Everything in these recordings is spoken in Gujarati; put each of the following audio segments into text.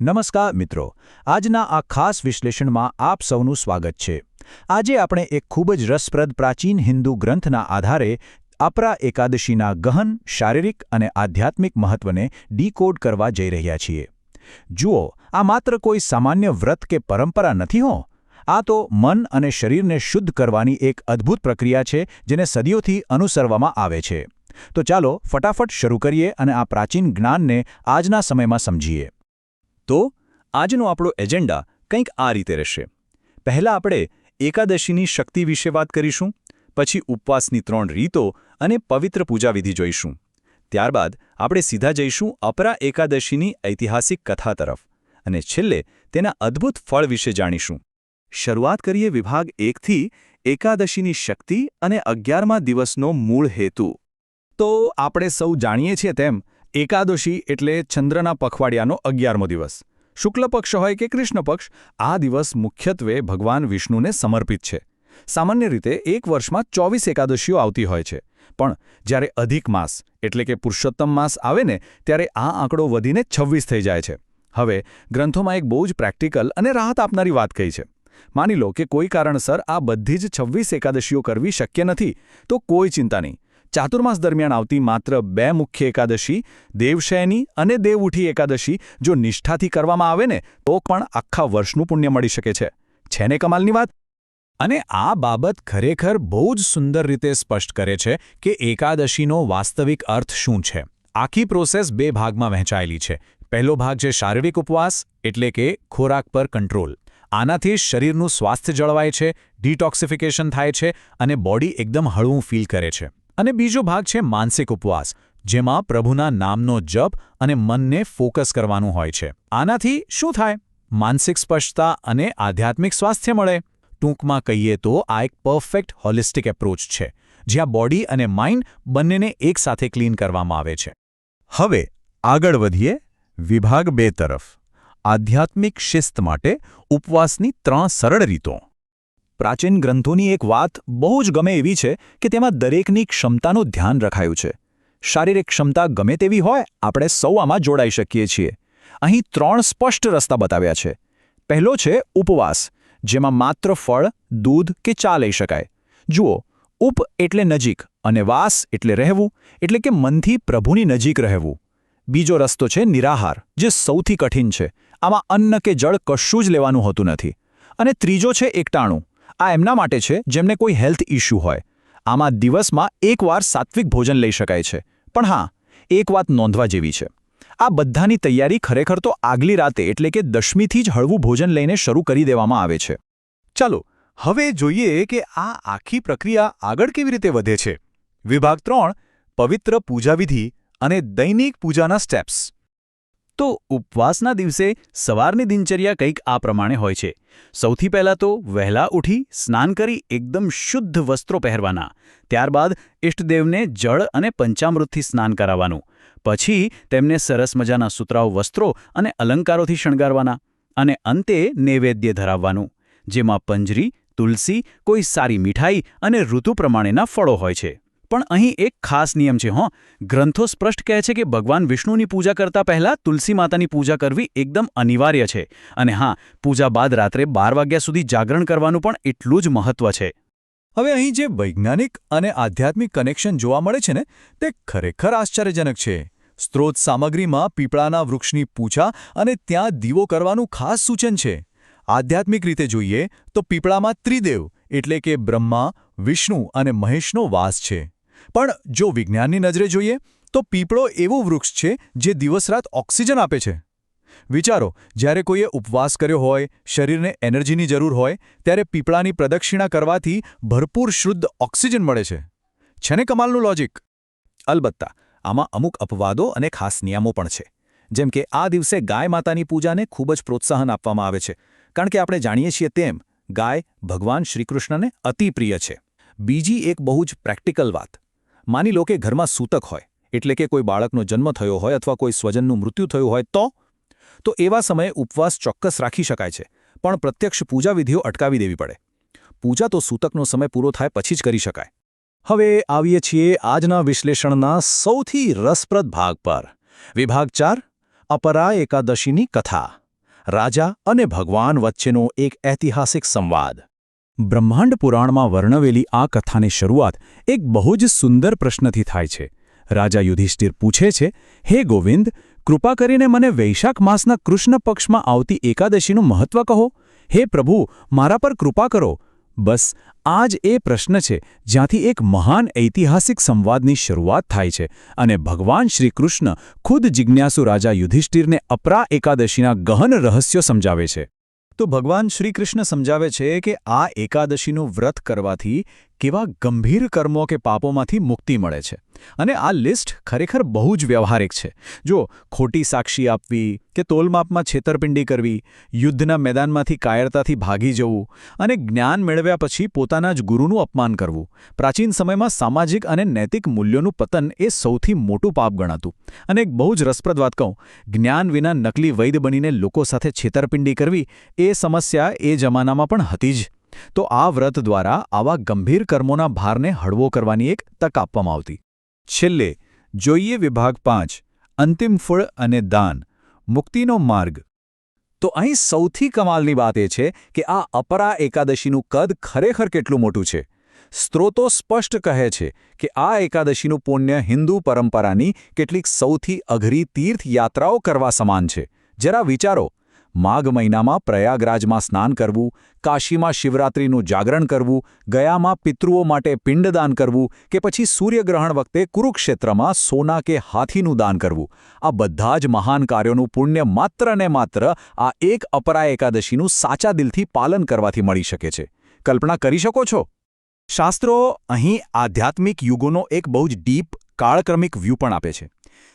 નમસ્કાર મિત્રો, આજના આ ખાસ વિશ્લેષણમાં આપ સૌનું સ્વાગત છે। આજે આપણે એક ખૂબ જ રસપ્રદ પ્રાચીન હિન્દુ ગ્રંથના આધારે આપરા એકાદશીના ગહન શારીરિક અને આધ્યાત્મિક મહત્વને ડીકોડ કરવા જઈ રહ્યા છીએ। જુઓ, આ માત્ર કોઈ સામાન્ય વ્રત કે પરંપરા નથી હો, આ તો મન અને શરીરને શુદ્ધ કરવાની એક અદ્ભુત પ્રક્રિયા છે જેને સદીઓથી અનુસરવામાં આવે છે। તો ચાલો ફટાફટ શરૂ કરીએ અને આ પ્રાચીન જ્ઞાનને આજના સમયમાં સમજીએ। તો આજનો આપણો એજન્ડા કંઈક આ રીતે રહેશે। પહેલાં આપણે એકાદશીની શક્તિ વિશે વાત કરીશું, પછી ઉપવાસની 3 રીતો અને પવિત્ર પૂજાવિધિ જોઈશું। ત્યારબાદ આપણે સીધા જઈશું અપરા એકાદશીની ઐતિહાસિક કથા તરફ અને છેલ્લે તેના અદ્ભુત ફળ વિશે જાણીશું। શરૂઆત કરીએ વિભાગ 1થી, એકાદશીની શક્તિ અને 11મા દિવસનો મૂળ હેતુ। તો આપણે સૌ જાણીએ છીએ તેમ એકાદશી એટલે ચંદ્રના પખવાડિયાનો 11મો દિવસ। શુક્લ પક્ષ હોય કે કૃષ્ણ પક્ષ, આ દિવસ મુખ્યત્વે ભગવાન વિષ્ણુને સમર્પિત છે। સામાન્ય રીતે એક વર્ષમાં 24 એકાદશીઓ આવતી હોય છે, પણ જ્યારે અધિક માસ એટલે કે પુરુષોત્તમ માસ આવે ને ત્યારે આ આંકડો વધીને 26 થઈ જાય છે। હવે ગ્રંથોમાં એક બહુ જ પ્રેક્ટિકલ અને રાહત આપનારી વાત કહી છે। માની લો કે કોઈ કારણસર આ બધી જ 26 એકાદશીઓ કરવી શક્ય નથી, તો કોઈ ચિંતા નહીં। ચાતુર્માસ દરમિયાન આવતી માત્ર 2 મુખ્ય એકાદશી, દેવશયની અને દેવઉઠી એકાદશી જો નિષ્ઠાથી કરવામાં આવે ને તો પણ આખા વર્ષનું પુણ્ય મળી શકે છે। છે ને કમાલની વાત? અને આ બાબત ખરેખર બહુ જ સુંદર રીતે સ્પષ્ટ કરે છે કે એકાદશીનો વાસ્તવિક અર્થ શું છે। આખી પ્રોસેસ 2 ભાગમાં વહેંચાયેલી છે। પહેલો ભાગ છે શારીરિક ઉપવાસ, એટલે કે ખોરાક પર કંટ્રોલ। આનાથી શરીરનું સ્વાસ્થ્ય જળવાય છે, ડિટોક્સિફિકેશન થાય છે અને બોડી એકદમ હળવું ફીલ કરે છે। અને બીજો ભાગ છે માનસિક ઉપવાસ, જેમાં પ્રભુના નામનો જપ અને મનને ફોકસ કરવાનું હોય છે। આનાથી શું થાય? માનસિક સ્પષ્ટતા અને આધ્યાત્મિક સ્વાસ્થ્ય મળે। ટૂંકમાં કહીએ તો આ એક પરફેક્ટ હોલિસ્ટિક એપ્રોચ છે, જ્યાં બોડી અને માઇન્ડ બંનેને એકસાથે ક્લીન કરવામાં આવે છે। હવે આગળ વધીએ વિભાગ 2 તરફ, આધ્યાત્મિક શિસ્ત માટે ઉપવાસની 3 સરળ રીતો। પ્રાચીન ગ્રંથોની એક વાત બહુ જ ગમે એવી છે કે તેમાં દરેકની ક્ષમતાનું ધ્યાન રખાયું છે। શારીરિક ક્ષમતા ગમે તેવી હોય, આપણે સૌ આમાં જોડાઈ શકીએ છીએ। અહીં 3 સ્પષ્ટ રસ્તા બતાવ્યા છે। પહેલો છે ઉપવાસ, જેમાં માત્ર ફળ, દૂધ કે ચા લઈ શકાય। જુઓ, ઉપ એટલે નજીક અને વાસ એટલે રહેવું, એટલે કે મનથી પ્રભુની નજીક રહેવું। બીજો રસ્તો છે નિરાહાર, જે સૌથી કઠિન છે। આમાં અન્ન કે જળ કશું જ લેવાનું હોતું નથી। અને ત્રીજો છે એકટાણું। આ એમના માટે છે જેમને કોઈ હેલ્થ ઇશ્યુ હોય। આમાં દિવસમાં એકવાર સાત્વિક ભોજન લઈ શકાય છે। પણ હા, એક વાત નોંધવા જેવી છે, આ બધાની તૈયારી ખરેખર તો આગલી રાતે એટલે કે દશમીથી જ હળવું ભોજન લઈને શરૂ કરી દેવામાં આવે છે। ચાલો હવે જોઈએ કે આ આખી પ્રક્રિયા આગળ કેવી રીતે વધે છે। વિભાગ 3, પવિત્ર પૂજાવિધિ અને દૈનિક પૂજાના સ્ટેપ્સ। તો ઉપવાસના દિવસે સવારની દિનચર્યા કંઈક આ પ્રમાણે હોય છે। સૌથી પહેલાં તો વહેલા ઉઠી સ્નાન કરી એકદમ શુદ્ધ વસ્ત્રો પહેરવાના। ત્યારબાદ ઇષ્ટદેવને જળ અને પંચામૃતથી સ્નાન કરાવવાનું। પછી તેમને સરસ મજાના સુતરાઉ વસ્ત્રો અને અલંકારોથી શણગારવાના। અને અંતે નૈવેદ્ય ધરાવવાનું, જેમાં પંજરી, તુલસી, કોઈ સારી મીઠાઈ અને ઋતુ પ્રમાણેના ફળો હોય છે। પણ અહીં એક ખાસ નિયમ છે હો। ગ્રંથો સ્પષ્ટ કહે છે કે ભગવાન વિષ્ણુની પૂજા કરતા પહેલા તુલસી માતાની પૂજા કરવી એકદમ અનિવાર્ય છે। અને હા, પૂજા બાદ રાત્રે 12 વાગ્યા સુધી જાગરણ કરવાનું પણ એટલું જ મહત્વ છે। હવે અહીં જે વૈજ્ઞાનિક અને આધ્યાત્મિક કનેક્શન જોવા મળે છે ને, તે ખરેખર આશ્ચર્યજનક છે। સ્ત્રોત સામગ્રીમાં પીપળાના વૃક્ષની પૂજા અને ત્યાં દીવો કરવાનું ખાસ સૂચન છે। આધ્યાત્મિક રીતે જોઈએ તો પીપળામાં ત્રિદેવ એટલે કે બ્રહ્મા, વિષ્ણુ અને મહેશનો વાસ છે। પણ જો વિજ્ઞાનની નજરે જોઈએ તો પીપળો એવું વૃક્ષ છે જે દિવસ-રાત ઓક્સિજન આપે છે। વિચારો, જ્યારે કોઈએ ઉપવાસ કર્યો હોય, શરીરને એનર્જીની જરૂર હોય, ત્યારે પીપળાની પ્રદક્ષિણા કરવાથી ભરપૂર શુદ્ધ ઓક્સિજન મળે છે। છે ને કમાલનું લોજિક? અલબત્તા આમાં અમુક અપવાદો અને ખાસ નિયમો પણ છે। જેમ કે આ દિવસે ગાય માતાની પૂજાને ખૂબ જ પ્રોત્સાહન આપવામાં આવે છે, કારણ કે આપણે જાણીએ છીએ તેમ ગાય ભગવાન શ્રીકૃષ્ણને અતિ પ્રિય છે। બીજી એક બહુ જ પ્રેક્ટિકલ વાત, માની લો કે ઘરમાં સૂતક હોય, એટલે કે કોઈ બાળકનો જન્મ થયો હોય અથવા કોઈ સ્વજનનું મૃત્યુ થયું હોય, તો એવા સમયે ઉપવાસ ચોક્કસ રાખી શકાય છે, પણ પ્રત્યક્ષ પૂજાવિધિઓ અટકાવી દેવી પડે। પૂજા તો સૂતકનો સમય પૂરો થાય પછી જ કરી શકાય। હવે આવીએ છીએ આજના વિશ્લેષણના સૌથી રસપ્રદ ભાગ પર, વિભાગ 4, અપરા એકાદશીની કથા। રાજા અને ભગવાન વચ્ચેનો એક ઐતિહાસિક સંવાદ. બ્રહ્માંડ પુરાણમાં વર્ણવેલી આ કથાની શરૂઆત એક બહુ જ સુંદર પ્રશ્નથી થાય છે. રાજા યુધિષ્ઠિર પૂછે છે, હે ગોવિંદ, કૃપા કરીને મને વૈશાખ માસના કૃષ્ણ પક્ષમાં આવતી એકાદશીનું મહત્વ કહો. હે પ્રભુ, મારા પર કૃપા કરો. બસ આ જ એ પ્રશ્ન છે જ્યાંથી એક મહાન ઐતિહાસિક સંવાદની શરૂઆત થાય છે અને ભગવાન શ્રીકૃષ્ણ ખુદ જિજ્ઞાસુ રાજા યુધિષ્ઠિરને અપરા એકાદશીના ગહન રહસ્યો સમજાવે છે. તો ભગવાન શ્રીકૃષ્ણ સમજાવે છે કે આ એકાદશીનું વ્રત કરવાથી કેવા ગંભીર કર્મો કે પાપોમાંથી મુક્તિ મળે છે. અને આ લિસ્ટ ખરેખર બહુ જ વ્યવહારિક છે. જો ખોટી સાક્ષી આપવી કે તોલમાપમાં છેતરપિંડી કરવી, યુદ્ધના મેદાનમાંથી કાયરતાથી ભાગી જવું અને જ્ઞાન મેળવ્યા પછી પોતાના જ ગુરુનું અપમાન કરવું, પ્રાચીન સમયમાં સામાજિક અને નૈતિક મૂલ્યોનું પતન એ સૌથી મોટું પાપ ગણાતું. અને એક બહુ જ રસપ્રદ વાત કહું, જ્ઞાન વિના નકલી વૈદ બનીને લોકો સાથે છેતરપિંડી કરવી એ સમસ્યા એ જમાનામાં પણ હતી જ. તો આ વ્રત દ્વારા આવા ગંભીર કર્મોના ભારને હળવો કરવાની એક તક આપવામાં આવતી. છેલ્લે જોઈએ વિભાગ 5, અંતિમ ફળ અને દાન, મુક્તિનો માર્ગ. તો અહીં સૌથી કમાલની વાત એ છે કે આ અપરા એકાદશીનું કદ ખરેખર કેટલું મોટું છે. સ્ત્રોતો સ્પષ્ટ કહે છે કે આ એકાદશીનું પુણ્ય હિન્દુ પરંપરાની કેટલીક સૌથી અઘરી તીર્થયાત્રાઓ કરવા સમાન છે. જરા વિચારો, માઘ મહિનામાં પ્રયાગરાજમાં સ્નાન કરવું, કાશીમાં શિવરાત્રિનું જાગરણ કરવું, ગયામાં પિતૃઓ માટે પિંડદાન કરવું કે પછી સૂર્યગ્રહણ વખતે કુરુક્ષેત્રમાં સોના કે હાથીનું દાન કરવું. આ બધા જ મહાન કાર્યોનું પુણ્ય માત્ર ને માત્ર આ એક અપરા એકાદશીનું સાચા દિલથી પાલન કરવાથી મળી શકે છે. કલ્પના કરી શકો છો? શાસ્ત્રો અહીં આધ્યાત્મિક યુગોનો એક બહુ જ ડીપ કાળક્રમિક વ્યૂ પણ આપે છે.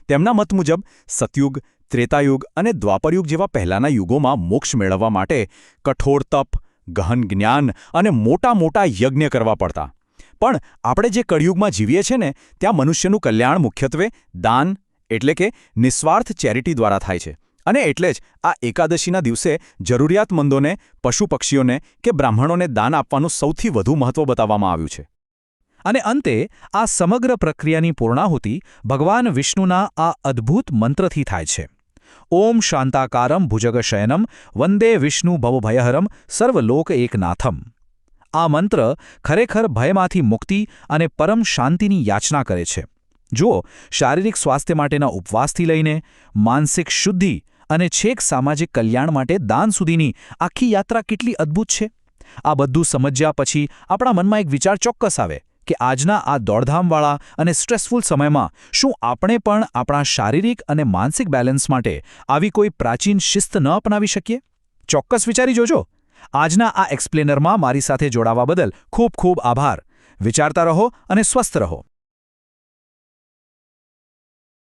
તેમના મત મુજબ સતયુગ, ત્રેતાયુગ અને દ્વાપરયુગ જેવા પહેલાના યુગોમાં મોક્ષ મેળવવા માટે કઠોર તપ, ગહન જ્ઞાન અને મોટા મોટા યજ્ઞ કરવા પડતા. પણ આપણે જે કળિયુગમાં જીવીએ છીએ ને, ત્યાં મનુષ્યનું કલ્યાણ મુખ્યત્વે દાન એટલે કે નિસ્વાર્થ ચેરિટી દ્વારા થાય છે. અને એટલે જ આ એકાદશીના દિવસે જરૂરિયાતમંદોને, પશુ પક્ષીઓને કે બ્રાહ્મણોને દાન આપવાનું સૌથી વધુ મહત્વ બતાવવામાં આવ્યું છે. અને અંતે આ સમગ્ર પ્રક્રિયાની પૂર્ણાહુતિ ભગવાન વિષ્ણુના આ અદ્ભુત મંત્રથી થાય છે. ઓમ શાંતાકારમ ભુજગશયનમ વંદે વિષ્ણુ ભવભયહરમ સર્વલોક એકનાથમ. આ મંત્ર ખરેખર ભયમાંથી મુક્તિ અને પરમ શાંતિની યાચના કરે છે. જુઓ, શારીરિક સ્વાસ્થ્ય માટેના ઉપવાસથી લઈને માનસિક શુદ્ધિ અને છેક સામાજિક કલ્યાણ માટે દાન સુધીની આખી યાત્રા કેટલી અદ્ભુત છે. આ બધું સમજ્યા પછી આપણા મનમાં એક વિચાર ચોક્કસ આવે કે આજના આ દોડધામવાળા અને સ્ટ્રેસફુલ સમયમાં શું આપણે પણ આપણા શારીરિક અને માનસિક બેલેન્સ માટે આવી કોઈ પ્રાચીન શિસ્ત ન અપનાવી શકીએ? ચોક્કસ વિચારી જોજો. આજના આ એક્સપ્લેનરમાં મારી સાથે જોડાવા બદલ ખૂબ ખૂબ આભાર. વિચારતા રહો અને સ્વસ્થ રહો.